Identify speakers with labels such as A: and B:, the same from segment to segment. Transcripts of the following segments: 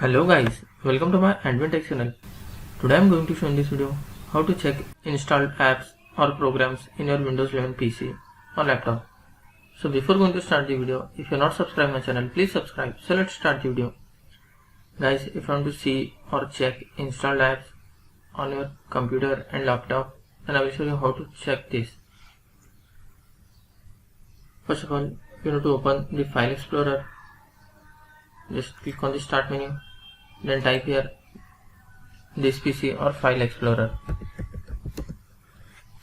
A: Hello guys, welcome to my Advent Tech channel. Today I am going to show in this video how to check installed apps or programs in your Windows 11 PC or laptop. So before going to start the video, if you are not subscribed my channel, please subscribe. So let's start the video. Guys, if you want to see or check installed apps on your computer and laptop, then I will show you how to check this. First of all, you need to open the File Explorer. Just click on the Start menu, then type here this PC or File Explorer.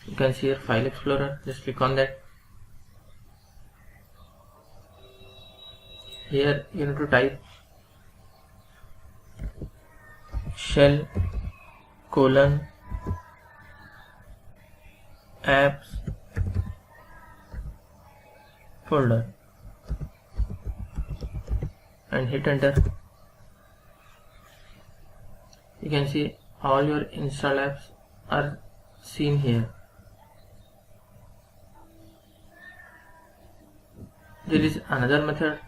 A: You can see here File Explorer, just click on that. Here you need to type shell : apps folder and hit enter. You can see all your installed apps are seen here. There is another method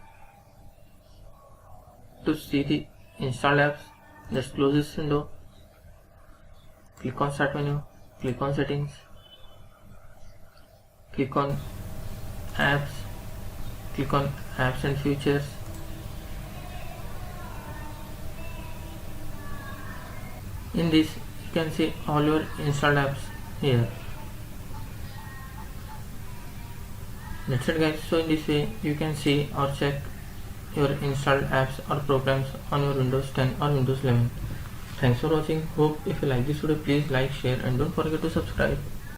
A: to see the installed apps. Just close this window, click on Start menu, click on Settings, click on Apps, click on Apps and Features. In this you can see all your installed apps here. That's it guys. So in this way you can see or check your installed apps or programs on your Windows 10 or Windows 11. Thanks for watching. Hope if you like this video, please like, share and don't forget to subscribe.